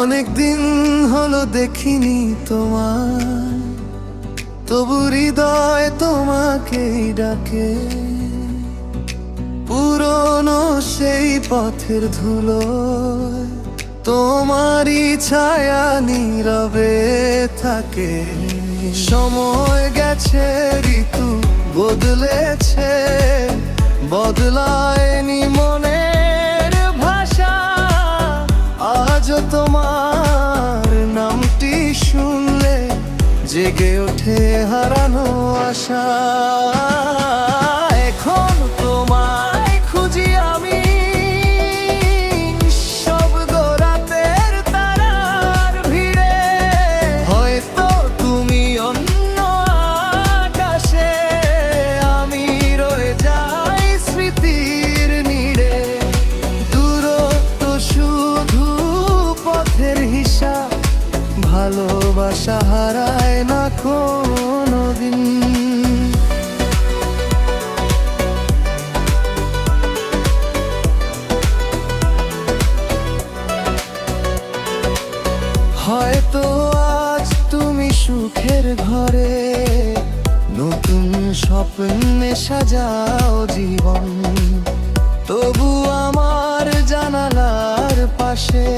অনেক দিন হলো দেখিনি তোমায়, তবু হৃদয় তোমাকেই ডাকে। পুরনো সেই পথের ধুলোয় তোমারই ছায়া নীরবে থাকে। সময় গেছে, ঋতু বদলেছে, বদলায়নি মনের ভাষা। আজও তোমার নামটি শুনলে জেগে ওঠে হারানো আশা। এখন তোমায় খুঁজি আমি শব্দ রাতের তারার ভিড়ে। হয়তো তুমি অন্য আকাশে, আমি রয়ে যাই স্মৃতির নীড়ে। দূরত্ব শুধু পথের হিসাব, ভালোবাসা হারায় না কোনোদিন। হয়তো আজ তুমি সুখের ঘরে, নতুন স্বপ্নে সাজাও জীবন। তবু আমার জানালার পাশে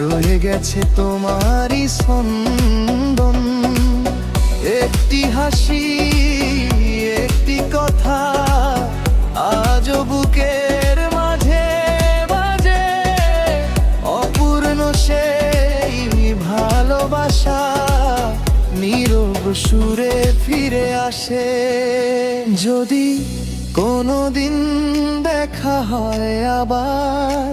রয়ে গেছে তোমারই স্পন্দন। একটি হাসি, একটি কথা আজও বুকের মাঝে বাজে। অপূর্ণ সেই ভালোবাসা নীরব সুরে ফিরে আসে। যদি কোনোদিন দেখা হয় আবার,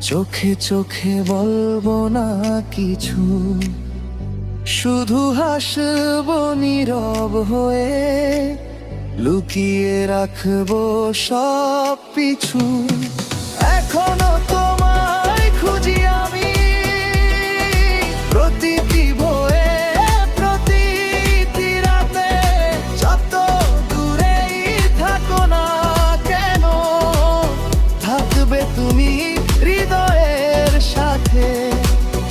চোখে চোখে বলবো না কিছু, শুধু হাসবো নীরব হয়ে, লুকিয়ে রাখবো সব পিছু। এখনো তোমায় খুঁজি আমি প্রতিটি ভোরে, প্রতিটি রাতে। যত দূরেই থাকো না কেন, থাকবে তুমি হৃদয়ের সাথে।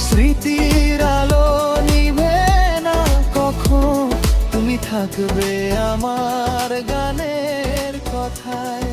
স্মৃতির আলো নিভে না কখন, তুমি থাকবে আমার গানের কথায়।